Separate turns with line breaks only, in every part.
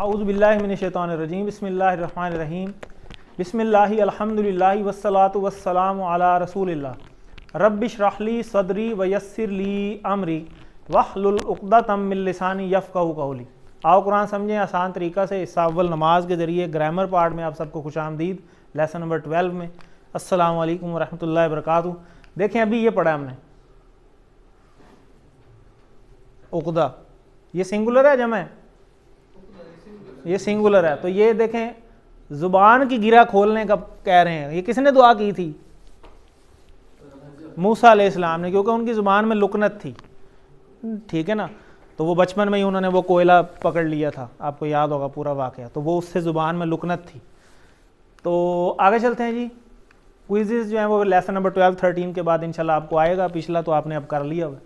आऊज़ु बिल्लाहि मिनश्शैतानिर्रजीम बिस्मिल्लाहिर्रहमानिर्रहीम बिस्मिल्लाहि अल्हम्दुलिल्लाहि वस्सलातु वस्सलामु अला रसूलिल्लाह रब्बिश्रह ली सदरी वयस्सिर ली अमरी वहलुल उक़दतम मिन लिसानी यफ़क़हू क़ौली। आओ कुरान समझें आसान तरीक़ा से। इस अव्वल नमाज के ज़रिए ग्रामर पार्ट में आप सबको खुशामदीद। लेसन नंबर 12 में अस्सलामु अलैकुम वरहमतुल्लाहि वबरकातुहू। देखें अभी ये पढ़ा हमने उक़दा, ये सिंगुलर है जमा है, ये सिंगुलर है। तो ये देखें ज़ुबान की गिरा खोलने का कह रहे हैं। ये किसने दुआ की थी? मूसा अलैहिस्सलाम ने, क्योंकि उनकी ज़ुबान में लुकनत थी, ठीक है ना। तो वो बचपन में ही उन्होंने वो कोयला पकड़ लिया था, आपको याद होगा पूरा वाक़या। तो वो उससे ज़ुबान में लुकनत थी। तो आगे चलते हैं जी। क्विज़ेस जो हैं वो लेसन नंबर 12-13 के बाद इंशाल्लाह आपको आएगा। पिछला तो आपने अब कर लिया हुआ।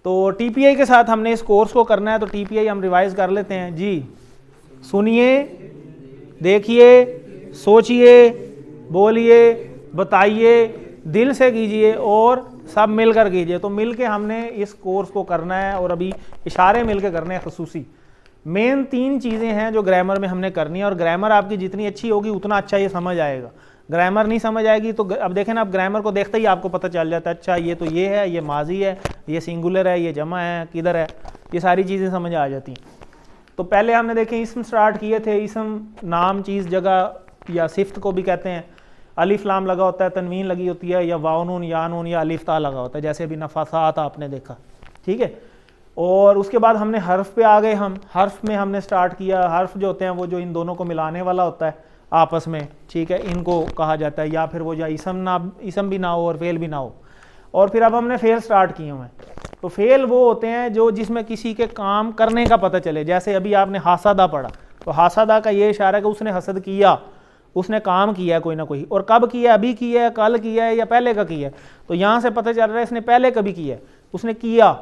तो टीपीआई के साथ हमने इस कोर्स को करना है, तो टीपीआई हम रिवाइज़ कर लेते हैं जी। सुनिए, देखिए, सोचिए, बोलिए, बताइए, दिल से कीजिए और सब मिलकर कीजिए। तो मिलके हमने इस कोर्स को करना है और अभी इशारे मिलके करने हैं। खसूसी मेन 3 चीज़ें हैं जो ग्रामर में हमने करनी है, और ग्रामर आपकी जितनी अच्छी होगी उतना अच्छा ये समझ आएगा। ग्रामर नहीं समझ आएगी तो अब देखें ना, अब ग्रामर को देखते ही आपको पता चल जाता है, अच्छा ये तो ये है, ये माजी है, ये सिंगुलर है, ये जमा है, किधर है, ये सारी चीज़ें समझ आ जाती हैं। तो पहले हमने देखें इसम स्टार्ट किए थे। इसम नाम, चीज़, जगह या सिफ्त को भी कहते हैं। अलिफ लाम लगा होता है, तनवीन लगी होती है, या वाउनून या नून या अलिफ ता लगा होता है, जैसे अभी नफासात आपने देखा, ठीक है। और उसके बाद हमने हर्फ पे आ गए। हम हर्फ में हमने स्टार्ट किया। हर्फ जो होते हैं वो जो इन दोनों को मिलाने वाला होता है आपस में, ठीक है, इनको कहा जाता है। या फिर वो या इसम भी ना हो और फेल भी ना हो। और फिर अब हमने फेल स्टार्ट किए हुए हैं। तो फेल वो होते हैं जो जिसमें किसी के काम करने का पता चले। जैसे अभी आपने हासादा पढ़ा, तो हासादा का ये इशारा है कि उसने हसद किया, उसने काम किया है कोई ना कोई। और कब किया? अभी किया है, कल किया है, या पहले का किया है। तो यहाँ से पता चल रहा है इसने पहले कभी किया है, उसने किया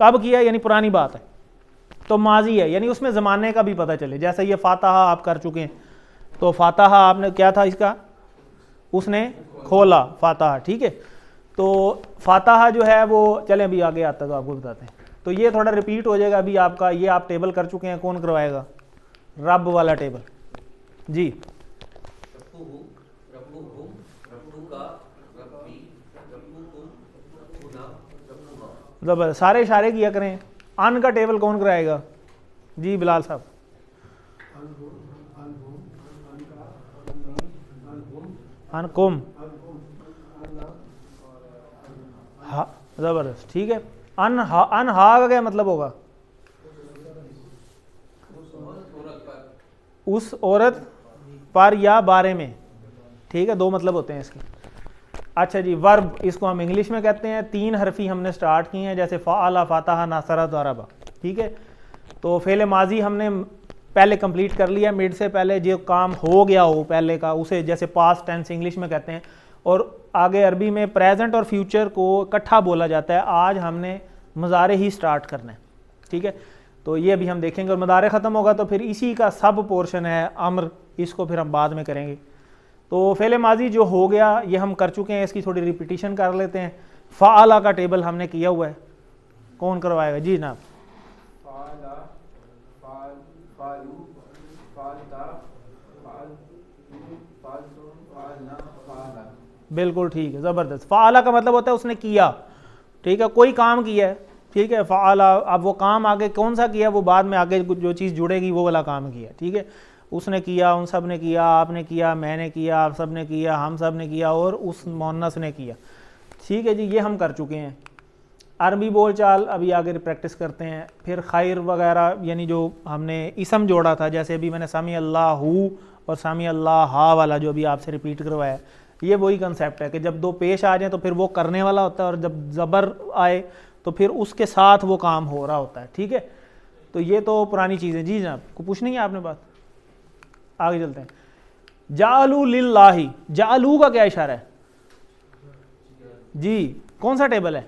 कब किया, यानी पुरानी बात है। तो माजी है, यानी उसमें ज़माने का भी पता चले। जैसे ये फातहा आप कर चुके हैं, तो फातहा आपने क्या था इसका, उसने खोला फातहा, ठीक है। तो फातहा जो है वो, चलें अभी आगे आता है तो आपको बताते हैं। तो ये थोड़ा रिपीट हो जाएगा अभी आपका। ये आप टेबल कर चुके हैं, कौन करवाएगा? रब वाला टेबल जी। जबरदस्त, सारे इशारे किया करें। अन का टेबल कौन कराएगा जी? बिलाल साहब। अनकुम, हाँ ज़बरदस्त, ठीक है। अनहा का क्या मतलब होगा? उस औरत पर या बारे में, ठीक है। 2 मतलब होते हैं इसके। अच्छा जी, वर्ब इसको हम इंग्लिश में कहते हैं। 3 हरफी हमने स्टार्ट की हैं, जैसे फ़अला, फ़तहा, नसरा, दरबा, ठीक है। तो फ़ेल माजी हमने पहले कंप्लीट कर लिया। मिड से पहले जो काम हो गया हो पहले का, उसे जैसे पास्ट टेंस इंग्लिश में कहते हैं। और आगे अरबी में प्रेजेंट और फ्यूचर को इकट्ठा बोला जाता है। आज हमने मुज़ारे ही स्टार्ट करना है, ठीक है। तो ये भी हम देखेंगे। और मुज़ारे ख़त्म होगा तो फिर इसी का सब पोर्शन है अम्र, इसको फिर हम बाद में करेंगे। तो फ़ेल माजी जो हो गया ये हम कर चुके हैं, इसकी थोड़ी रिपीटिशन कर लेते हैं। फ़अला का टेबल हमने किया हुआ है, कौन करवाएगा जी? जनाब बिल्कुल ठीक है, ज़बरदस्त। फ़अला का मतलब होता है उसने किया, ठीक है, कोई काम किया है, ठीक है। फ़अला, अब वो काम आगे कौन सा किया वो बाद में आगे जो चीज़ जुड़ेगी वो वाला काम किया, ठीक है। उसने किया, उन सब ने किया, आपने किया, मैंने किया, आप सब ने किया, हम सब ने किया, और उस मुअन्नस ने किया, ठीक है जी। ये हम कर चुके हैं। अरबी बोल चाल अभी आगे प्रैक्टिस करते हैं। फिर खैर वगैरह, यानी जो हमने इसम जोड़ा था, जैसे अभी मैंने सामी अल्लाहू और सामी अल्लाह वाला जो अभी आपसे रिपीट करवाया, ये वही कंसेप्ट है कि जब 2 पेश आ जाए तो फिर वो करने वाला होता है, और जब ज़बर आए तो फिर उसके साथ वो काम हो रहा होता है, ठीक है। तो ये तो पुरानी चीज़ें जी। जनाब को पूछनी है आपने बात? आगे चलते हैं। जालू लिल्लाही, जालू का क्या इशारा है जी? कौन सा टेबल है?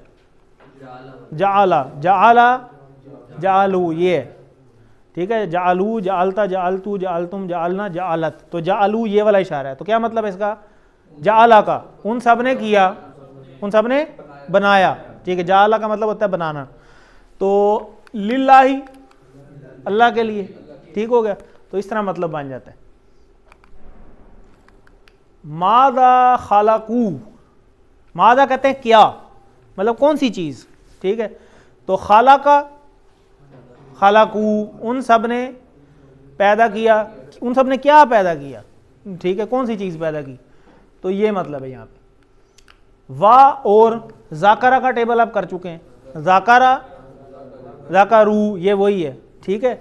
जाला, जाला, जालू, ये ठीक है। जालू, जालता, जालतू, जालतुम, जालना, जालत। तो जालू ये वाला इशारा है। तो क्या मतलब है इसका? जाला का उन सब ने किया, उन सब ने बनाया, ठीक है। जाला का मतलब होता है बनाना। तो लिल्लाही, अल्लाह के लिए, ठीक हो गया। तो इस तरह मतलब बन जाता है। मादा खालाकू, मादा कहते हैं क्या, मतलब कौन सी चीज़, ठीक है। तो खालाका खालाकू, उन सब ने पैदा किया, उन सब ने क्या पैदा किया, ठीक है, कौन सी चीज़ पैदा की। तो ये मतलब है यहाँ पे। वाह और जाकरा का टेबल आप कर चुके हैं, जाकरा जाकारू ये वही है, ठीक है।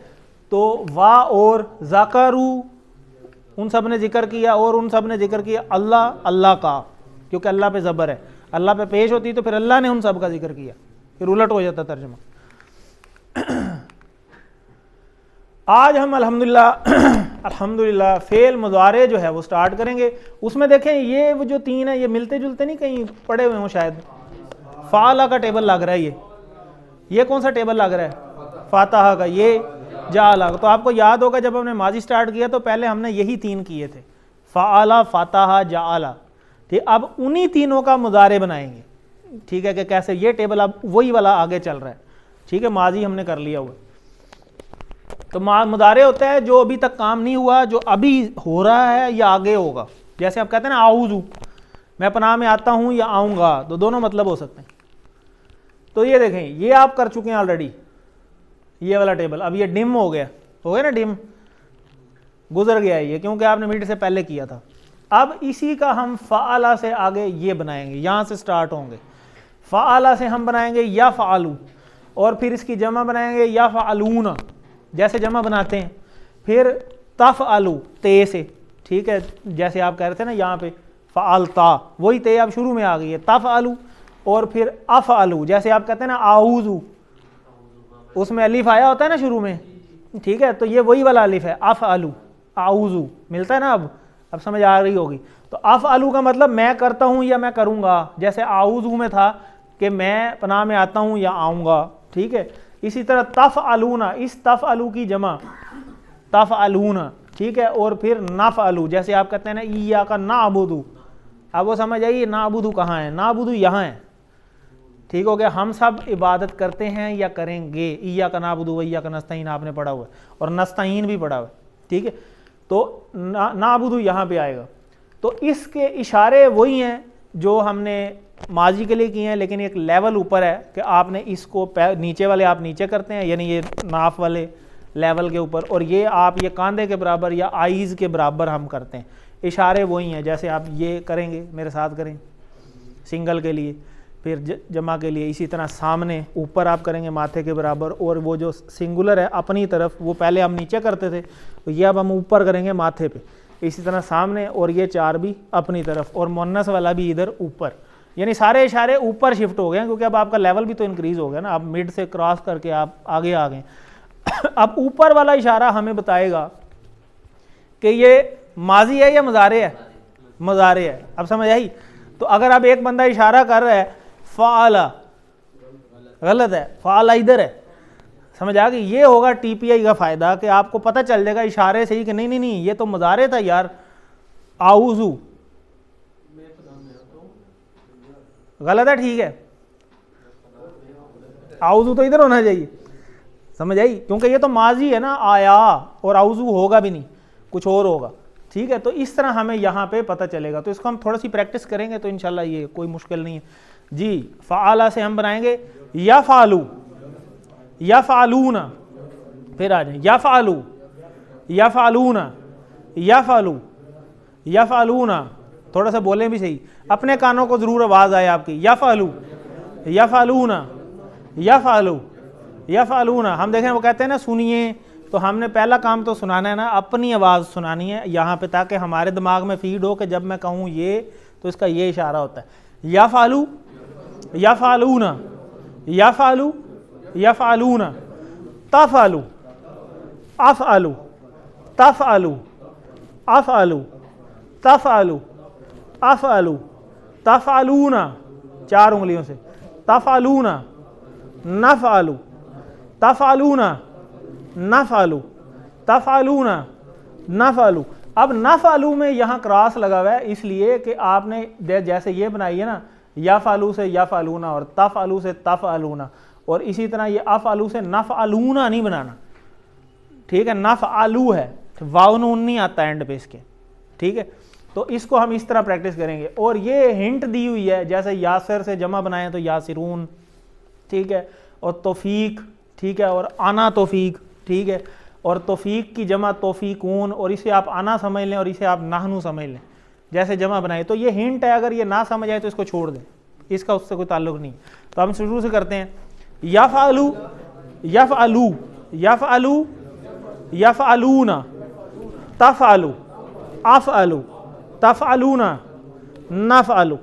तो वाह और जाकारू उन सब ने जिक्र किया, और उन सब ने जिक्र किया अल्लाह, अल्लाह का, क्योंकि अल्लाह पे ज़बर है, अल्लाह पे पेश होती तो फिर अल्लाह ने उन सब का जिक्र किया, फिर उलट हो जाता तर्जुमा। आज हम अल्हम्दुलिल्लाह फ़ेल मुज़ारे जो है वो स्टार्ट करेंगे। उसमें देखें ये वो जो तीन है ये मिलते जुलते नहीं, कहीं पड़े हुए हों शायद। फ़ाला का टेबल लग रहा है, ये कौन सा टेबल लग रहा है, फ़ातहा का, ये जाला। तो आपको याद होगा जब हमने माजी स्टार्ट किया तो पहले हमने यही तीन किए थे, फ़ाला, फ़ातहा, जाला, ठीक। अब उन्हीं तीनों का मुज़ारे बनाएंगे, ठीक है, कि कैसे ये टेबल अब वही वाला आगे चल रहा है, ठीक है। माजी हमने कर लिया हुआ। तो मुदारे होता है जो अभी तक काम नहीं हुआ, जो अभी हो रहा है या आगे होगा। जैसे आप कहते हैं ना आऊज़ू, मैं पनाह में आता हूँ या आऊँगा, तो दोनों मतलब हो सकते हैं। तो ये देखें, ये आप कर चुके हैं ऑलरेडी, ये वाला टेबल। अब ये डिम हो गया ना, डिम गुजर गया है ये, क्योंकि आपने मिनट से पहले किया था। अब इसी का हम फ़ाला से आगे ये बनाएंगे, यहाँ से स्टार्ट होंगे। फ़ाला से हम बनाएंगे या फ़ालू, और फिर इसकी जमा बनाएंगे या फ़ालूना, जैसे जमा बनाते हैं। फिर तफ़अलू, ते से, ठीक है, जैसे आप कह रहे थे ना यहाँ पे फ़ालता, वही ते अब शुरू में आ गई है, तफ़अलू। और फिर अफ़अलू, जैसे आप कहते हैं ना आऊज़ू, उसमें अलिफ आया होता है ना शुरू में, ठीक है, तो ये वही वाला अलिफ है, अफ़अलू, आऊज़ू मिलता है ना। अब समझ आ रही होगी। तो अफ़अलू का मतलब मैं करता हूँ या मैं करूँगा, जैसे आऊज़ू में था कि मैं पनाह में आता हूँ या आऊँगा, ठीक है। इसी तरह तफ़अलूना, इस तफ़अलू की जमा तफ़अलूना, ठीक है। और फिर नफ़अलू, जैसे आप कहते हैं ना इय्या का नाअबुदु, अब वो समझ आइए नाअबुदु कहाँ है, नाअबुदु यहाँ है, ठीक हो गया। हम सब इबादत करते हैं या करेंगे, इय्या का नाअबुदु व इय्या का नस्तईन आपने पढ़ा हुआ है, और नस्तईन भी पढ़ा हुआ है, ठीक है। तो नाअबुदु यहाँ पे आएगा। तो इसके इशारे वही हैं जो हमने माजी के लिए किए हैं, लेकिन एक लेवल ऊपर है कि आपने इसको नीचे वाले आप नीचे करते हैं, यानी ये नाफ वाले लेवल के ऊपर, और ये आप ये कांधे के बराबर या आईज़ के बराबर हम करते हैं। इशारे वही हैं, जैसे आप ये करेंगे, मेरे साथ करें सिंगल के लिए, फिर जमा के लिए इसी तरह सामने ऊपर आप करेंगे माथे के बराबर, और वो जो सिंगुलर है अपनी तरफ, वो पहले हम नीचे करते थे, तो ये अब हम ऊपर करेंगे माथे पे, इसी तरह सामने, और ये चार भी अपनी तरफ, और मुन्नस वाला भी इधर ऊपर। यानी सारे इशारे ऊपर शिफ्ट हो गए, क्योंकि अब आपका लेवल भी तो इंक्रीज़ हो गया ना, आप मिड से क्रॉस करके आप आगे आ गए। अब ऊपर वाला इशारा हमें बताएगा कि ये माजी है या मुज़ारे है, मुज़ारे है। अब समझ आई। तो अगर अब एक बंदा इशारा कर रहा है फ़ाला, गलत है, फ़ाला इधर है, समझ आ गई। ये होगा टीपीआई का फ़ायदा कि आपको पता चल जाएगा इशारे से ही कि नहीं नहीं नहीं ये तो मुज़ारे था यार, आऊज़ू गलत है, ठीक है, आऊज़ू तो इधर होना चाहिए, समझ आई, क्योंकि ये तो माजी है ना, आया, और आऊज़ू होगा भी नहीं, कुछ और होगा, ठीक है। तो इस तरह हमें यहाँ पे पता चलेगा। तो इसको हम थोड़ा सी प्रैक्टिस करेंगे तो इंशाल्लाह ये कोई मुश्किल नहीं है जी। फ़ाला से हम बनाएंगे या फ़ालू, या फ़ालूना, फिर आ जाए या फ़ालू, या फ़ालूना, या फ़ालू, या फ़ालूना, थोड़ा सा बोलें भी सही, अपने कानों को ज़रूर आवाज़ आए आपकी, या फ़ालू, या फ़ालूना, या फ़ालू, या फ़ालूना। हम देखें वो कहते हैं ना सुनिए, तो हमने पहला काम तो सुनाना है ना, अपनी आवाज़ सुनानी है यहाँ पे, ताकि हमारे दिमाग में फीड हो कि जब मैं कहूँ ये तो इसका ये इशारा होता है। या फ़ालू, या फ़ालूना, या फ़ालू, या फ़ालूना, तफ़अलू, अफ़अलू, तफ़अलू, अफ़अलू, तफ़अलू, अफ़अलू, तफ़अलूना, चार उंगलियों से, तफ़अलूना, नफ़अलू, तफ़अलूना, नफ़अलू, तफ़अलूना, नफ़अलू। अब नफ़अलू में यहाँ क्रॉस लगा हुआ है, इसलिए कि आपने जैसे ये बनाई है ना, या फ़ालू से या फ़ालूना, और तफ़अलू से तफ़अलूना, और इसी तरह ये अफ़अलू से नफ़अलूना नहीं बनाना, ठीक है, नफ आलू है, वाव नून नहीं आता एंड पे इसके, ठीक है। तो इसको हम इस तरह प्रैक्टिस करेंगे। और ये हिंट दी हुई है, जैसे यासर से जमा बनाए तो यासिरून, ठीक है, और तौफीक, ठीक है, और आना तौफीक, ठीक है, और तौफीक की जमा तौफीकून, और इसे आप आना समझ लें और इसे आप नाहनू समझ लें, जैसे जमा बनाए। तो ये हिंट है, अगर ये ना समझ आए तो इसको छोड़ दें, इसका उससे कोई ताल्लुक नहीं। तो हम शुरू से करते हैं। यफ़अलू, यफ़अलू, यफ़अलू, यफ़अलूना, तफ़अलू, अफ़अलू, तफ़अलूना, नफ़अलू।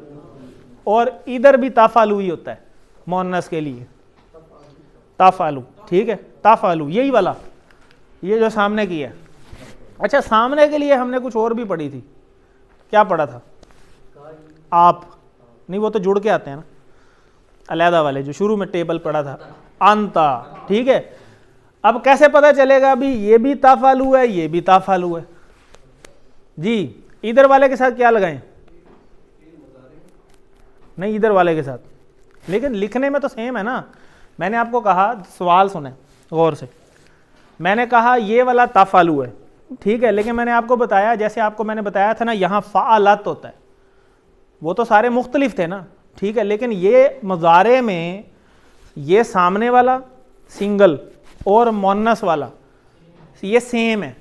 और इधर भी तफ़अलू ही होता है मुअन्नस के लिए, तफ़अलू, ठीक है, तफ़अलू, यही वाला, ये जो सामने की है। अच्छा, सामने के लिए हमने कुछ और भी पढ़ी थी, क्या पढ़ा था? आप नहीं, वो तो जुड़ के आते हैं ना, अलहदा वाले जो शुरू में टेबल पढ़ा था, अंता, ठीक है। अब कैसे पता चलेगा अभी ये भी तफ़अलू है, ये भी तफ़अलू है जी? इधर वाले के साथ क्या लगाएं? नहीं, इधर वाले के साथ, लेकिन लिखने में तो सेम है ना। मैंने आपको कहा, सवाल सुने गौर से, मैंने कहा ये वाला तफ़अलू है, ठीक है, लेकिन मैंने आपको बताया, जैसे आपको मैंने बताया था ना, यहाँ फ़अलत होता है, वो तो सारे मुख्तलिफ थे ना, ठीक है, लेकिन ये मुज़ारे में ये सामने वाला सिंगल और मुअन्नस वाला ये सेम है,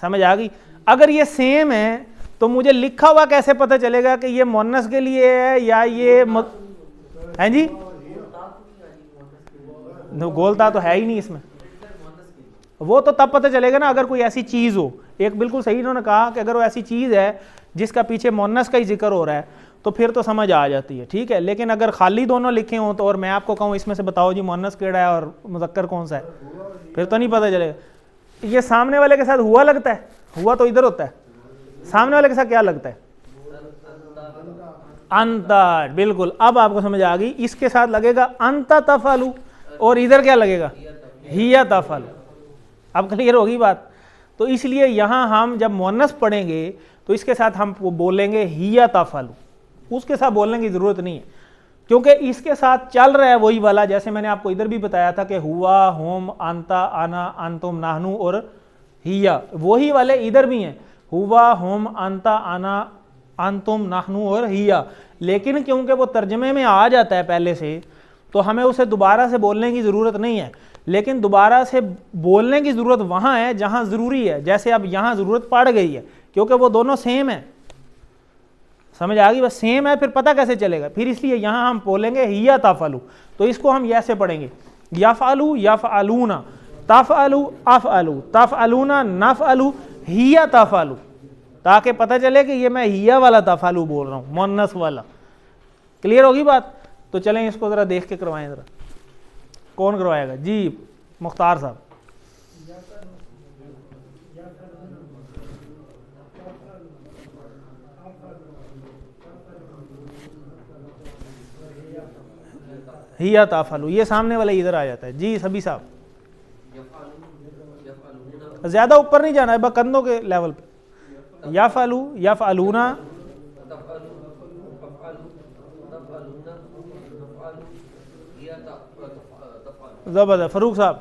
समझ आ गई? अगर ये सेम है तो मुझे लिखा हुआ कैसे पता चलेगा कि ये मुअन्नस के लिए है या ये है जी? गोलता तो है ही नहीं इसमें, वो तो तब पता चलेगा ना अगर कोई ऐसी चीज़ हो। एक बिल्कुल सही इन्होंने कहा कि अगर वो ऐसी चीज़ है जिसका पीछे मुअन्नस का ही जिक्र हो रहा है तो फिर तो समझ आ जाती है, ठीक है। लेकिन अगर खाली दोनों लिखे हों तो, और मैं आपको कहूँ इसमें से बताओ जी मुअन्नस केड़ा है और मुज़क्कर कौन सा है, फिर तो नहीं पता चलेगा। ये सामने वाले के साथ हुआ लगता है, हुआ तो इधर होता है, सामने वाले के साथ क्या लगता है? अंता, बिल्कुल। अब आपको समझ आ गई, इसके साथ लगेगा अंता तफ़अलू और इधर क्या लगेगा? हिया तफ़अलू। अब क्लियर होगी बात? तो इसलिए यहाँ हम जब मुअन्नस पढ़ेंगे तो इसके साथ हम बोलेंगे हिया तफ़अलू, उसके साथ बोलने की ज़रूरत नहीं है, क्योंकि इसके साथ चल रहा है वही वाला, जैसे मैंने आपको इधर भी बताया था कि हुआ, होम, अंता, आना, अंतुम, नाहनु और हिया, वही वाले इधर भी हैं, हुआ, होम, अंता, आना, अंतुम, नाहनु और हिया। लेकिन क्योंकि वो तर्जमे में आ जाता है पहले से, तो हमें उसे दोबारा से बोलने की ज़रूरत नहीं है। लेकिन दोबारा से बोलने की ज़रूरत वहाँ है जहाँ ज़रूरी है, जैसे अब यहाँ ज़रूरत पड़ गई है क्योंकि वो दोनों सेम है, समझ आ गई? बस सेम है, फिर पता कैसे चलेगा? फिर इसलिए यहाँ हम बोलेंगे हिया तफ़अलू, तो इसको हम ऐसे पढ़ेंगे, यफ़अलू, यफ़अलूना, तफ़अलू, अफ़अलू, तफ़अलूना, नफ़अलू, हिया तफ़अलू, ताकि पता चले कि ये मैं हिया वाला तफ़अलू बोल रहा हूँ, मुअन्नस वाला। क्लियर होगी बात? तो चलें इसको ज़रा देख के करवाएं, ज़रा कौन करवाएगा जी? मुख्तार साहब। हिया तफ़अलू, ये सामने वाला इधर आ जाता है जी। सभी साहब, ज़्यादा ऊपर नहीं जाना है, बस कंधों के लेवल पे। यफ़अलू, यफ़अलूना, ज़बरदस्त। फरूक साहब,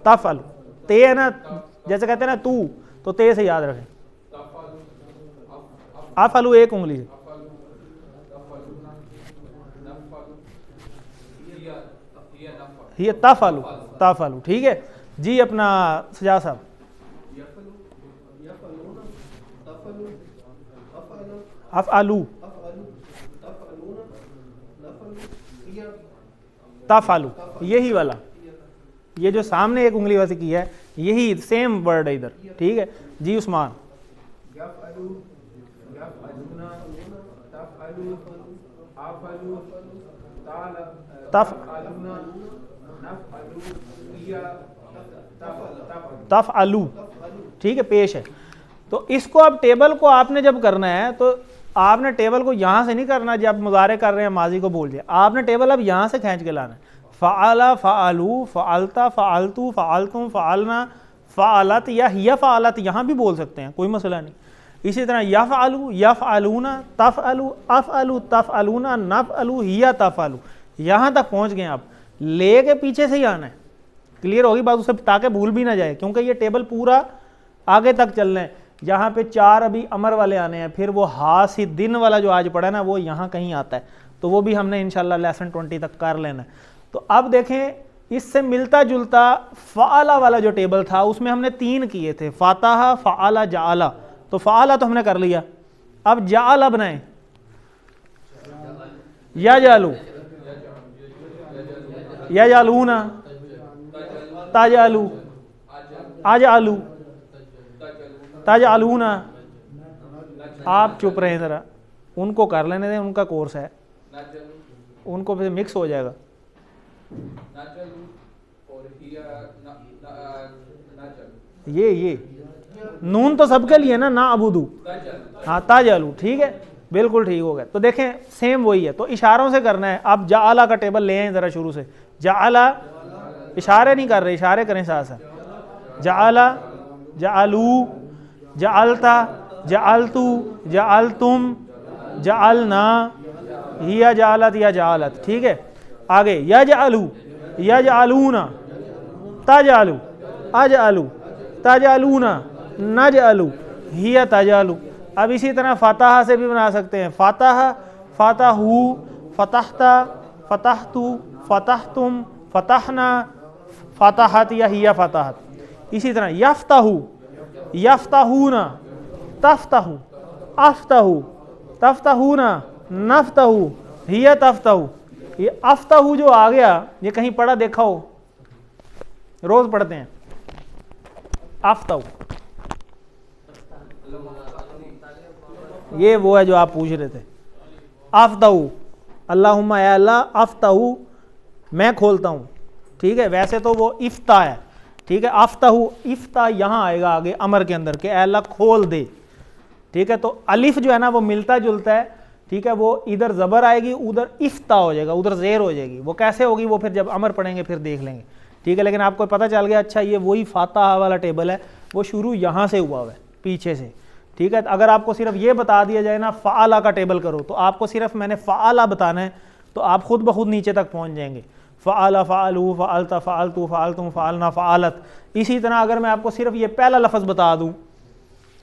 तफ़अलू, ते है ना, जैसे कहते हैं ना तू, तो ते से याद रखें, अफ़अलू एक उंगली से, ये तफ़अलू, तफ़अलू, ठीक है जी। अपना सजा साहब, अफ़अलू, तफ़अलू, यही वाला, ये जो सामने एक उंगली वैसे की है, यही सेम वर्ड है इधर, ठीक है जी। उस्मान, तफ़अलू, ठीक है, पेश है। तो इसको अब टेबल को आपने जब करना है तो आपने टेबल को यहाँ से नहीं करना, जब मुज़ारे कर रहे हैं माजी को बोल दिया, आपने टेबल अब यहाँ से खींच के लाना है। फ़अला, फ़अलू, फ़अलता, फ़अलतू, फ़अलतुम, फ़अलना, फ़अलत या हिया फ़अलत, यहाँ भी बोल सकते हैं, कोई मसला नहीं। इसी तरह यफ़अलू, यफ़अलूना, तफ़अलू, अफ़अलू, तफ़अलूना, नफ़अलू, हिया तफ़अलू, यहाँ तक पहुँच गए आप, ले के पीछे से ही आना है। क्लियर होगी बात, उसे ताकि भूल भी ना जाए, क्योंकि ये टेबल पूरा आगे तक चलना है। यहाँ पे 4 अभी अमर वाले आने हैं, फिर वो हासी दिन वाला जो आज पढ़ा है ना वो यहाँ कहीं आता है, तो वो भी हमने इंशाल्लाह लेसन 20 तक कर लेना है। तो अब देखें इससे मिलता जुलता फ़ाला वाला जो टेबल था उसमें हमने 3 किए थे, फ़ातहा, फ़ाला, जाअला। तो फ़ाला तो हमने कर लिया, अब जाअला बनाएं। या जालू, या जालूना, ताजालू, आजालू, ताजालूना। आप चुप रहे ज़रा, उनको कर लेने दें, उनका कोर्स है, उनको फिर मिक्स हो जाएगा। ये नून तो सबके लिए ना, ना अबूदू, हाँ ताजालू, ठीक है, बिल्कुल ठीक हो गया। तो देखें सेम वही है, तो इशारों से करना है। अब जाअला का टेबल ले आए ज़रा शुरू से। जाअला, इशारे नहीं कर रहे, इशारे करें साथ साथ। जाअला, जाअलू, जाअलता, जाअलतू, जाअलतुम, जाअलना, हिया जाअलत या जाअलत, ठीक है। आगे यजअलू, यजअलूना, तजअलू, अजअलू, तजअलूना, नजअलू, हिया तजअलू। अब इसी तरह फ़ातहा से भी बना सकते हैं। फ़ातहा, फ़ातहू, फ़तहता, फ़तहतू, फ़तहतुम, फ़तहना, फ़तहत या हिया फ़तहत। इसी तरह यफ़्तहू, यफ़्तहूना, तफ़्तहू, अफ़्तहू, तफ़्तहूना, नफ़्तहू, हिया तफ़्तहू। ये अफ़्तहू जो आ गया, ये कहीं पढ़ा देखा हो, रोज पढ़ते हैं अफ़्तहू, ये वो है जो आप पूछ रहे थे। अफ़्तहू, अल्लाहुम्मा या अल्लाह, अफ़्तहू मैं खोलता हूँ, ठीक है। वैसे तो वो इफ्ता है, ठीक है। अफ़्तहू, इफ्ता यहाँ आएगा आगे अमर के अंदर के अल्लाह खोल दे, ठीक है। तो अलिफ जो है ना वो मिलता जुलता है, ठीक है। वो इधर ज़बर आएगी, उधर इफ्ता हो जाएगा, उधर ज़ेर हो जाएगी। वो कैसे होगी वो फिर जब अमर पढ़ेंगे फिर देख लेंगे, ठीक है। लेकिन आपको पता चल गया, अच्छा ये वही फ़ातहा वाला टेबल है, वो शुरू यहाँ से हुआ है पीछे से, ठीक है। अगर आपको सिर्फ ये बता दिया जाए ना फ़ाला का टेबल करो, तो आपको सिर्फ मैंने फ़ाला बताना है, तो आप खुद ब खुद नीचे तक पहुँच जाएंगे। फ़ाला, फ़ालू, फ़ालता, फ़ालतू, फ़ालतुम, फ़ालना, फ़ालत। इसी तरह अगर मैं आपको सिर्फ ये पहला लफ्ज़ बता दूँ,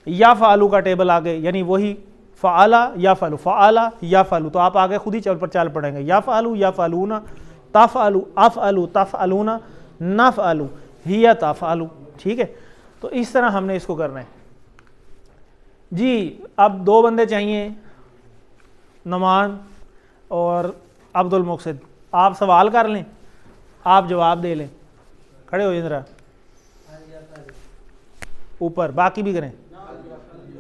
या फ़ालू का टेबल आगे, यानी वही फ़ाला या फ़ालू, फ़ाला या फ़ालू, तो आप आगे खुद ही चाल पड़ेंगे। या फ़ालू, या फ़ालूना, तफ़अलू, अफ़अलू, तफ़अलूना, नफ़अलू, हिया तफ़अलू, ठीक है। तो इस तरह हमने इसको करना है जी। अब 2 बंदे चाहिए, नमान और अब्दुल मुक़सिद। आप सवाल कर लें, आप जवाब दे लें, खड़े हो जरा ऊपर, बाकी भी करें।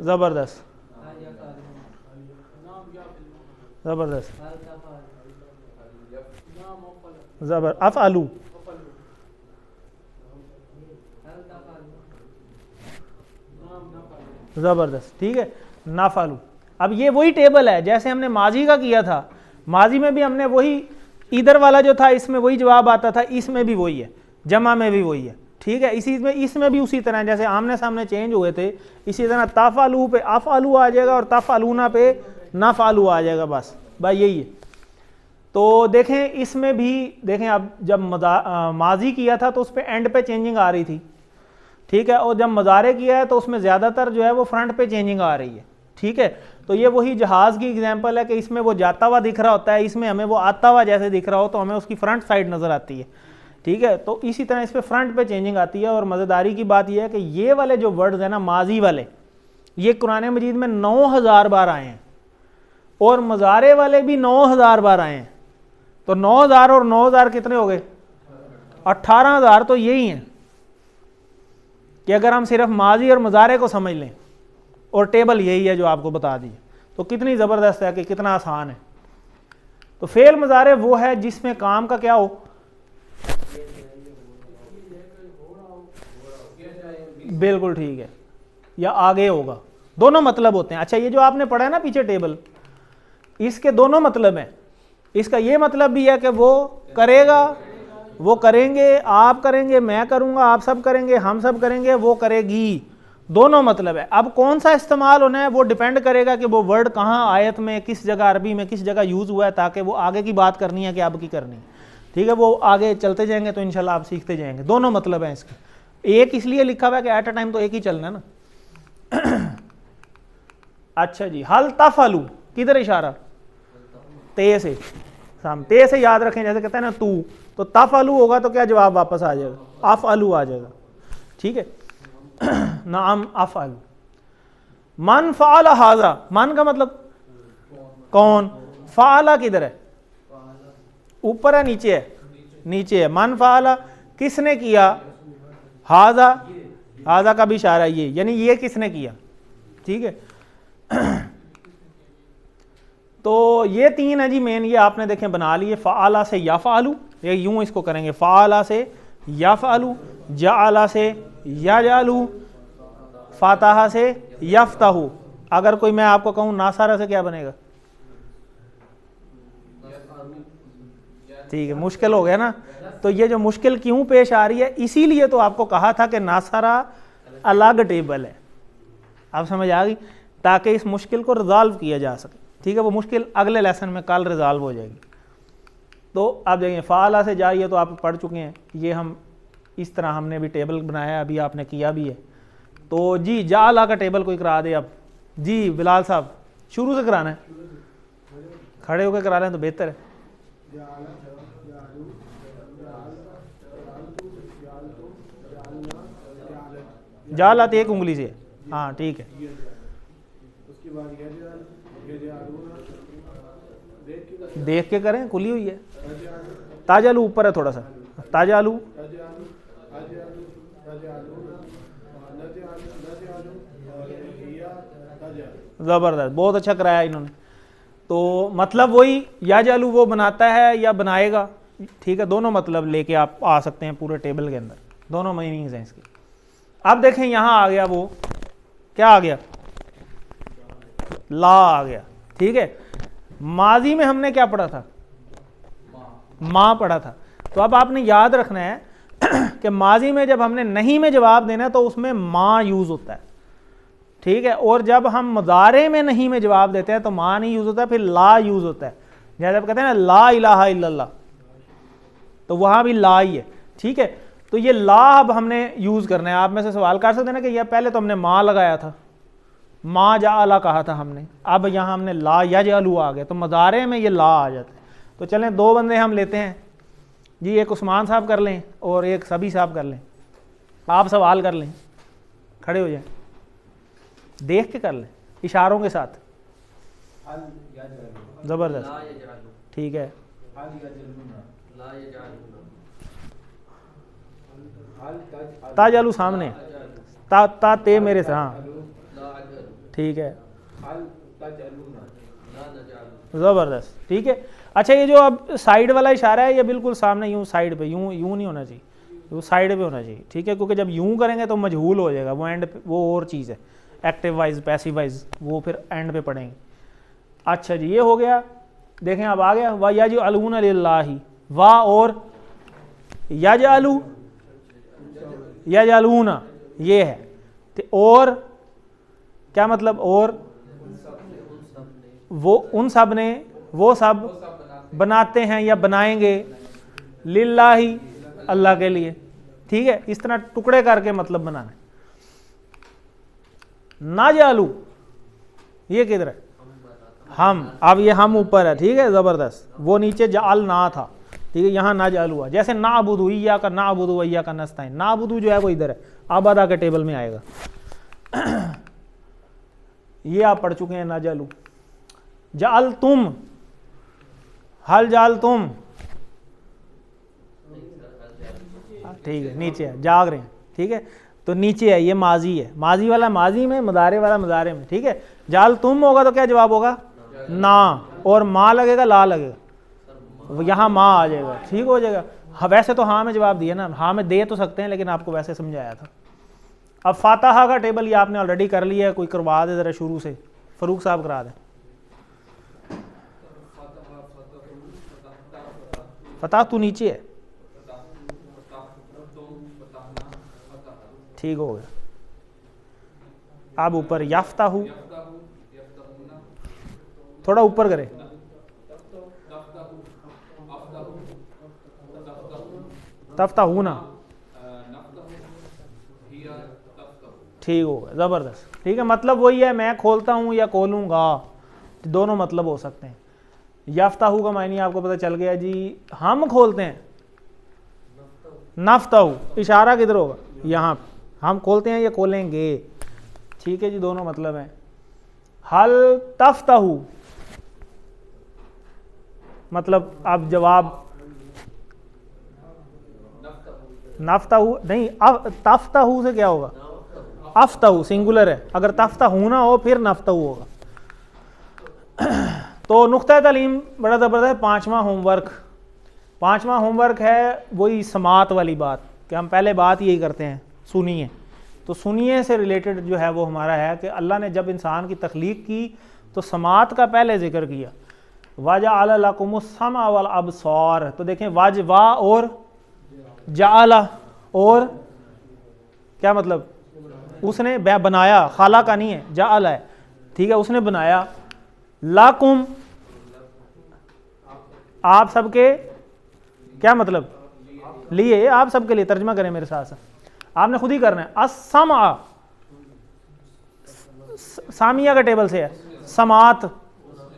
ज़बरदस्त, ज़बरदस्त, ज़बर, अफ़अलू, ज़बरदस्त, ठीक है। नाफ़अलू। अब ये वही टेबल है जैसे हमने माजी का किया था, माजी में भी हमने वही, इधर वाला जो था इसमें वही जवाब आता था, इसमें भी वही है, जमा में भी वही है, ठीक है। इसमें भी उसी तरह जैसे आमने सामने चेंज हुए थे, इसी तरह तफ़अलू पे अफ़अलू आ जाएगा और तफ़अलूना पे नफ़अलू आ जाएगा, बस यही है। तो देखें इसमें भी देखें, अब जब माजी किया था तो उस पर एंड पे चेंजिंग आ रही थी, ठीक है। और जब मज़ारे किया है तो उसमें ज़्यादातर जो है वो फ्रंट पे चेंजिंग आ रही है, ठीक है। तो ये वही जहाज़ की एग्जांपल है कि इसमें वो जाता हुआ दिख रहा होता है, इसमें हमें वो आता हुआ जैसे दिख रहा हो तो हमें उसकी फ्रंट साइड नज़र आती है, ठीक है। तो इसी तरह इस पर फ्रंट पे चेंजिंग आती है। और मज़ेदारी की बात यह है कि ये वाले जो वर्ड्स हैं ना माजी वाले, ये कुरान मजीद में 9000 बार आए हैं और मज़ारे वाले भी 9000 बार आए हैं। तो 9000 और 9000 कितने हो गए? 18000। तो यही हैं कि अगर हम सिर्फ माजी और मज़ारे को समझ लें, और टेबल यही है जो आपको बता दी, तो कितनी ज़बरदस्त है कि कितना आसान है। तो फेल मज़ारे वो है जिसमें काम का क्या हो, बिल्कुल ठीक है, या आगे होगा, दोनों मतलब होते हैं। अच्छा ये जो आपने पढ़ा है ना पीछे टेबल, इसके दोनों मतलब हैं। इसका ये मतलब भी है कि वो करेगा, वो करेंगे, आप करेंगे, मैं करूंगा, आप सब करेंगे, हम सब करेंगे, वो करेगी, दोनों मतलब है। अब कौन सा इस्तेमाल होना है वो डिपेंड करेगा कि वो वर्ड कहाँ आयत में, किस जगह अरबी में किस जगह यूज़ हुआ है, ताकि वो आगे की बात करनी है कि अब की करनी है। ठीक है, वो आगे चलते जाएंगे तो इंशाल्लाह आप सीखते जाएंगे। दोनों मतलब हैं इसके, एक इसलिए लिखा हुआ है कि एट अ टाइम तो एक ही चलना है ना। अच्छा जी, हल तफअलू किधर इशारा, ते से, ते से याद रखें, जैसे कहते हैं ना तू, तो तफअलू होगा तो क्या जवाब वापस आ जाएगा, अफअलू आ जाएगा। ठीक है, नाम अफअल। मन फ़अल हाज़ा, मन का मतलब कौन, फ़अल किधर है, ऊपर है नीचे है, नीचे है। मन फ़अल किसने किया, हाज़ा, हाज़ा का भी इशारा ये, यानी ये किसने किया। ठीक है, तो ये तीन है जी मेन, ये आपने देखें बना लिए। फ़अला से यफ़अलु, ये यूं इसको करेंगे, फ़अला से यफ़अलु, जअला से यजअलु, फ़तह से यफ़तहु। अगर कोई मैं आपको कहूँ नासारा से क्या बनेगा, ठीक है, मुश्किल हो गया ना। तो ये जो मुश्किल क्यों पेश आ रही है, इसीलिए तो आपको कहा था कि नासारा अलग टेबल है। आप समझ आ गई, ताकि इस मुश्किल को रिजॉल्व किया जा सके। ठीक है, वो मुश्किल अगले लेसन में कल रिजॉल्व हो जाएगी। तो आप देखिए फ़अला से जाइए तो आप पढ़ चुके हैं, ये हम इस तरह हमने भी टेबल बनाया, अभी आपने किया भी है। तो जी जाला का टेबल कोई करा दे अब। जी बिलाल साहब, शुरू से कराना है, खड़े होकर करा लें तो बेहतर है। जालात एक उंगली से, हाँ ठीक है। देख के करें, खुली हुई है। ताजालू ऊपर है थोड़ा सा, ताजालू, ज़बरदस्त, बहुत अच्छा कराया इन्होंने। तो मतलब वही याजालू वो बनाता है या बनाएगा। ठीक है, दोनों मतलब लेके आप आ सकते हैं पूरे टेबल के अंदर, दोनों मीनिंग्स हैं इसकी। अब देखें यहाँ आ गया, वो क्या आ गया, ला आ गया। ठीक है, माजी में हमने क्या पढ़ा था, माँ पढ़ा था। तो अब आपने याद रखना है कि माजी में जब हमने नहीं में जवाब देना है तो उसमें माँ यूज़ होता है। ठीक है, और जब हम मुज़ारे में नहीं में जवाब देते हैं तो माँ नहीं यूज़ होता है, फिर ला यूज़ होता है। जैसे आप कहते हैं ना ला इलाहा इल्लल्लाह, तो वहाँ भी ला ही है। ठीक है, तो ये ला अब हमने यूज़ करना है। आप में से सवाल कर सकते हैं ना कि यह पहले तो हमने माँ लगाया था, माँ जाअला कहा था हमने, अब यहाँ हमने ला यजअलु आ गया, तो मुज़ारे में ये ला आ जाता है। तो चलें दो बंदे हम लेते हैं जी, एक उस्मान साहब कर लें और एक सभी साहब कर लें। आप सवाल कर लें, खड़े हो जाएं, देख के कर लें इशारों के साथ। ज़बरदस्त, ठीक है। ताजालू सामने, ता ते मेरे से, हाँ ठीक है, ज़बरदस्त, ठीक है। अच्छा, ये जो अब साइड वाला इशारा है ये बिल्कुल सामने, यूँ साइड पे, यूँ नहीं होना चाहिए, वो साइड पे होना चाहिए। ठीक है, क्योंकि जब यूँ करेंगे तो मजहूल हो जाएगा, वो एंड पे, वो और चीज़ है, एक्टिव वाइज पैसिव वाइज, वो फिर एंड पे पढ़ेंगे। अच्छा जी, ये हो गया। देखें अब आ गया, वाह यजअलून लिल्लाहि, वाह और यजअलू, यजअलूना ये है, और क्या मतलब, और वो उन सब ने, वो सब बनाते हैं या बनाएंगे, लिल्लाही अल्लाह के लिए। ठीक है, इस तरह टुकड़े करके मतलब बनाना। नाजालू ये किधर है, हम, अब ये हम ऊपर है। ठीक है, ज़बरदस्त, वो नीचे जाल ना था। ठीक है, यहाँ नाजालू हुआ। जैसे नाबुदु इय्या का नाबुदु व इय्या का नस्ताईन, नाबुदु जो है वो इधर है, आबादा के टेबल में आएगा। ये आप पढ़ चुके हैं नाजालू। जाल तुम, हल जाल तुम, ठीक है, नीचे है, जाग रहे हैं। ठीक है, तो नीचे है, ये माजी है, माजी वाला माजी में, मुदारे वाला मुदारे में। ठीक है, जाल तुम होगा तो क्या जवाब होगा, ना, और माँ लगेगा, ला लगेगा, यहाँ माँ आ जाएगा। ठीक हो जाएगा। हाँ, वैसे तो हाँ में जवाब दिया ना, हाँ में दे तो सकते हैं, लेकिन आपको वैसे समझाया था। अब फातहा का टेबल ये आपने ऑलरेडी कर लिया है, कोई करवा दे ज़रा शुरू से, फरूक साहब करा दें। फतह तो नीचे है, ठीक हो गया। अब ऊपर याफ्ताहू, थोड़ा ऊपर करें, तफ्ताहूना, ठीक होगा, ज़बरदस्त। ठीक है, मतलब वही है, मैं खोलता हूँ या खोलूँगा, दोनों मतलब हो सकते हैं। याफ्ताहू का मायने आपको पता चल गया जी, हम खोलते हैं, नफ्ताहू, इशारा किधर होगा, यहाँ, हम खोलते हैं या खोलेंगे। ठीक है जी, दोनों मतलब हैं। हल तफ्ताहू, मतलब आप जवाब, नफ्ताहू नहीं, तफ्ताहू से क्या होगा, अफ्ताहू सिंगुलर है, अगर तफ्ताहू ना हो फिर नफ्ताहू होगा। तो नुक्ता तालीम बड़ा ज़बरदस्त। पांचवा होमवर्क है वही समात वाली बात, कि हम पहले बात यही करते हैं सुनिए। तो सुनिए से रिलेटेड जो है वो हमारा है कि अल्लाह ने जब इंसान की तख्लीक की तो समात का पहले जिक्र किया, वजअल लकुमुस्समा वल अबसार। तो देखें, वाज वा और जाअला, और क्या मतलब, उसने बनाया, खाला का नहीं है, जाअला है। ठीक है, उसने बनाया, लाकुम आप सबके, क्या मतलब, लिए, आप सबके लिए, तर्जमा करें मेरे साथ, आपने खुद ही करना है। अस्समा, सामिया का टेबल से है, समात।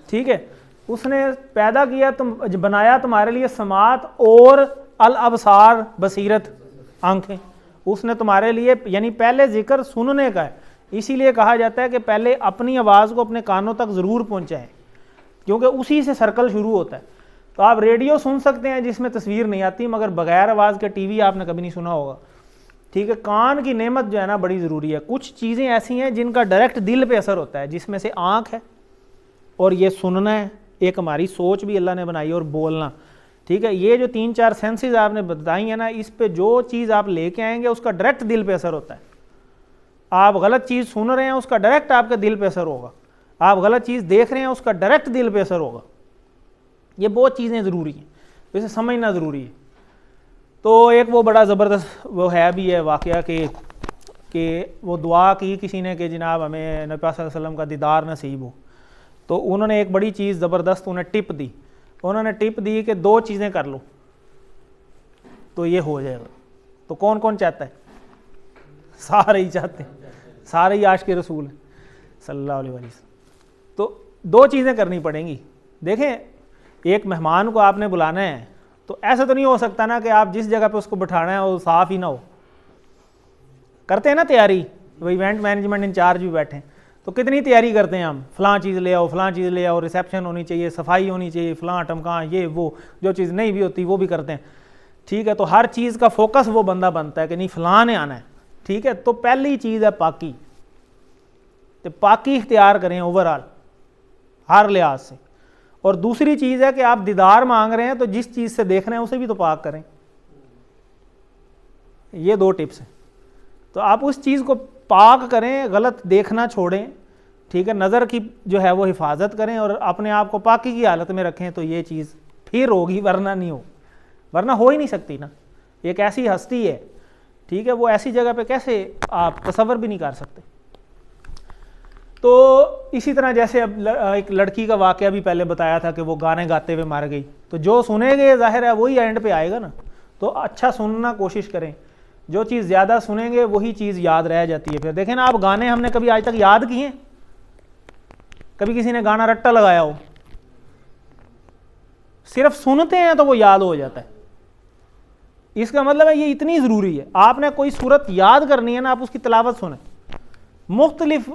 ठीक है, उसने पैदा किया, तुम बनाया तुम्हारे लिए समात और अल अबसार, बसीरत, आंखें। उसने तुम्हारे लिए, यानी पहले जिक्र सुनने का है, इसीलिए कहा जाता है कि पहले अपनी आवाज़ को अपने कानों तक ज़रूर पहुंचाएं, क्योंकि उसी से सर्कल शुरू होता है। तो आप रेडियो सुन सकते हैं जिसमें तस्वीर नहीं आती, मगर बगैर आवाज़ के टीवी आपने कभी नहीं सुना होगा। ठीक है, कान की नेमत जो है ना बड़ी ज़रूरी है। कुछ चीज़ें ऐसी हैं जिनका डायरेक्ट दिल पे असर होता है, जिसमें से आँख है और ये सुनना है, एक हमारी सोच भी अल्लाह ने बनाई, और बोलना। ठीक है, ये जो 3-4 सेंसेस आपने बताई हैं ना, इस पे जो चीज़ आप लेके आएंगे उसका डायरेक्ट दिल पे असर होता है। आप गलत चीज़ सुन रहे हैं, उसका डायरेक्ट आपके दिल पे असर होगा। आप गलत चीज़ देख रहे हैं, उसका डायरेक्ट दिल पे असर होगा। ये बहुत चीज़ें ज़रूरी हैं, तो इसे समझना ज़रूरी है। तो एक वो बड़ा ज़बरदस्त वो है भी है वाक़या कि वो दुआ की किसी ने कि जनाब हमें नबी पाक सल्लल्लाहु अलैहि वसल्लम का दीदार नसीब हो। तो उन्होंने एक बड़ी चीज़ ज़बरदस्त उन्हें टिप दी। उन्होंने टिप दी कि 2 चीज़ें कर लो तो ये हो जाएगा। तो कौन कौन चाहता है? सारे ही चाहते हैं, सारे ही आशिक़ रसूल हैं सल्लल्लाहु अलैहि वसल्लम। तो 2 चीज़ें करनी पड़ेंगी। देखें, एक मेहमान को आपने बुलाना है, तो ऐसा तो नहीं हो सकता ना कि आप जिस जगह पे उसको बिठाना है वो साफ़ ही ना हो। करते हैं ना तैयारी, वो इवेंट मैनेजमेंट इंचार्ज भी बैठे हैं, तो कितनी तैयारी करते हैं हम, फ़लाँ चीज़ ले आओ, फ़लाँ चीज़ ले आओ, रिसेप्शन होनी चाहिए, सफाई होनी चाहिए, फ़लाँ टमकाँ, ये वो, जो चीज़ नहीं भी होती वो भी करते हैं। ठीक है, तो हर चीज़ का फोकस वो बंदा बनता है कि नहीं फ़लाँ ने आना है। ठीक है, तो पहली चीज़ है पाकी। तो पाकी इख्तियार करें ओवरऑल हर लिहाज से। और दूसरी चीज़ है कि आप दीदार मांग रहे हैं, तो जिस चीज़ से देख रहे हैं उसे भी तो पाक करें। ये 2 टिप्स हैं। तो आप उस चीज़ को पाक करें, गलत देखना छोड़ें। ठीक है, नज़र की जो है वो हिफाजत करें और अपने आप को पाकी की हालत में रखें, तो ये चीज़ फिर होगी, वरना नहीं हो, वरना हो ही नहीं सकती ना। एक ऐसी हस्ती है, ठीक है, वो ऐसी जगह पे कैसे आप तसव्वुर भी नहीं कर सकते। तो इसी तरह जैसे अब एक लड़की का वाक़या भी पहले बताया था कि वो गाने गाते हुए मार गई, तो जो सुनेंगे ज़ाहिर है वही एंड पे आएगा ना। तो अच्छा सुनना कोशिश करें, जो चीज़ ज़्यादा सुनेंगे वही चीज़ याद रह जाती है। फिर देखें ना, आप गाने हमने कभी आज तक याद किए हैं? कभी किसी ने गाना रट्टा लगाया हो? सिर्फ सुनते हैं तो वो याद हो जाता है। इसका मतलब है ये इतनी ज़रूरी है। आपने कोई सूरत याद करनी है ना, आप उसकी तिलावत सुने, मुख्तलिफ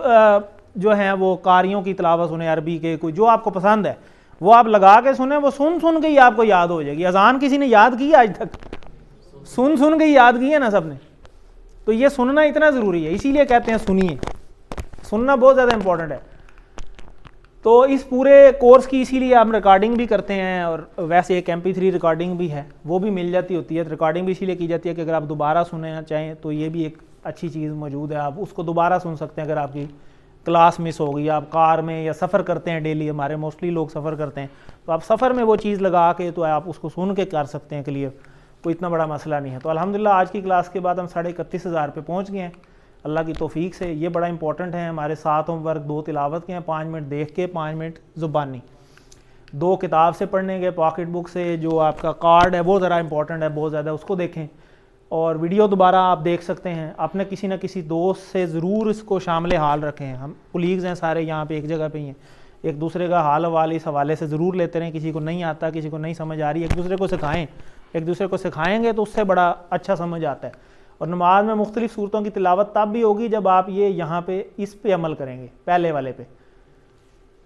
जो हैं वो कारियों की तिलावत सुने, अरबी के, कोई जो आपको पसंद है वो आप लगा के सुने, वो सुन सुन के ही आपको याद हो जाएगी। अजान किसी ने याद की आज तक? सुन सुन के ही याद की है ना सबने। तो ये सुनना इतना ज़रूरी है, इसीलिए कहते हैं सुनिए। सुनना बहुत ज़्यादा इंपॉर्टेंट है। तो इस पूरे कोर्स की इसीलिए हम रिकॉर्डिंग भी करते हैं, और वैसे एक MP3 रिकॉर्डिंग भी है, वो भी मिल जाती होती है। रिकॉर्डिंग भी इसीलिए की जाती है कि अगर आप दोबारा सुनना चाहें तो ये भी एक अच्छी चीज़ मौजूद है, आप उसको दोबारा सुन सकते हैं। अगर आपकी क्लास मिस हो गई, आप कार में या सफ़र करते हैं, डेली हमारे मोस्टली लोग सफ़र करते हैं, तो आप सफ़र में वो चीज़ लगा के तो आप उसको सुन के कर सकते हैं क्लियर, कोई इतना बड़ा मसला नहीं है। तो अल्हम्दुलिल्लाह आज की क्लास के बाद हम 31,500 पे पहुँच गए हैं। अल्लाह की तौफीक से ये बड़ा इंपॉर्टेंट है। हमारे 7 होमवर्क 2 तिलावत के हैं, 5 मिनट देख के, 5 मिनट ज़ुबानी, 2 किताब से पढ़ने के, पॉकेट बुक से। जो आपका कार्ड है वो ज़रा इंपॉर्टेंट है बहुत ज़्यादा, उसको देखें। और वीडियो दोबारा आप देख सकते हैं। अपने किसी न किसी दोस्त से ज़रूर इसको शामिल हाल रखें। हम कोलीग्स हैं सारे यहाँ पे एक जगह पे ही हैं, एक दूसरे का हाल हवाल इस हवाले से ज़रूर लेते रहें। किसी को नहीं आता, किसी को नहीं समझ आ रही, एक दूसरे को सिखाएं। एक दूसरे को सिखाएंगे तो उससे बड़ा अच्छा समझ आता है। और नमाज में मुख्तलिफ़ सूरतों की तिलावत तब भी होगी जब आप ये यहाँ पे इस पे अमल करेंगे, पहले वाले पे,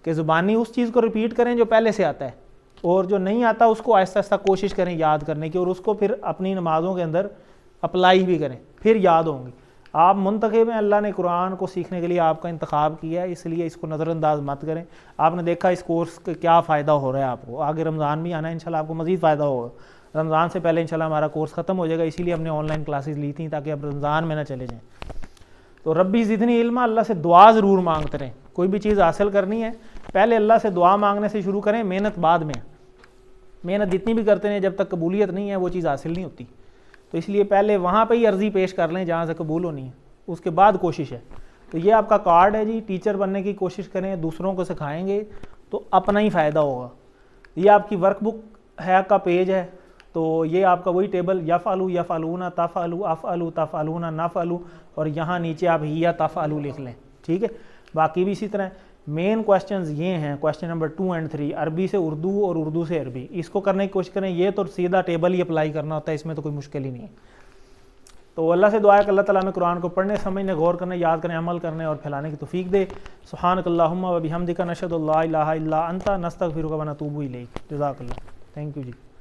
कि ज़ुबानी उस चीज़ को रिपीट करें जो पहले से आता है, और जो नहीं आता उसको आहिस्ता आहिस्ता कोशिश करें याद करने की, और उसको फिर अपनी नमाज़ों के अंदर अप्लाई भी करें, फिर याद होंगी। आप मुंतखब हैं, अल्लाह ने कुरान को सीखने के लिए आपका इंतखाब किया है, इसलिए इसको नज़रअंदाज मत करें। आपने देखा इस कोर्स का क्या फ़ायदा हो रहा है आपको। आगे रमज़ान भी आना है, इंशाल्लाह आपको मज़ीद फ़ायदा होगा। रमज़ान से पहले इंशाल्लाह हमारा कोर्स ख़त्म हो जाएगा, इसीलिए हमने ऑनलाइन क्लासेस ली थी ताकि अब रमज़ान में ना चले जाएँ। तो रब्बी ज़िदनी इल्मा, अल्लाह से दुआ ज़रूर मांगते रहें। कोई भी चीज़ हासिल करनी है पहले अल्लाह से दुआ मांगने से शुरू करें, मेहनत बाद में। मेहनत जितनी भी करते हैं जब तक कबूलियत नहीं है वो चीज़ हासिल नहीं होती। तो इसलिए पहले वहाँ पे ही अर्ज़ी पेश कर लें जहाँ से कबूल होनी है, उसके बाद कोशिश है। तो ये आपका कार्ड है जी, टीचर बनने की कोशिश करें, दूसरों को सिखाएंगे तो अपना ही फ़ायदा होगा। ये आपकी वर्कबुक है का पेज है, तो ये आपका वही टेबल यफ़अलु यफ़अलूना तफ़अलु अफ़अलु तफ़अलूना नफ़अलु, और यहाँ नीचे आप हिया तफ़अलु लिख लें, ठीक है। बाकी भी इसी तरह मेन क्वेश्चंस ये हैं, क्वेश्चन नंबर 2 और 3, अरबी से उर्दू और उर्दू से अरबी, इसको करने की कोशिश करें। ये तो सीधा टेबल ही अप्लाई करना होता है, इसमें तो कोई मुश्किल ही नहीं है। तो अल्लाह से दुआ है कि अल्लाह ताला में कुरान को पढ़ने, समझने, गौर करने, याद करने, अमल करने और फैलाने की तौफीक दे। सुब्हानकल्लाहुम्मा व बिहम्दिका नशहदु अल्ला इलाहा इल्ला अंता नस्तगफिरुका व नतूबु इलैक। जज़ाकल्लाह। Thank you ji.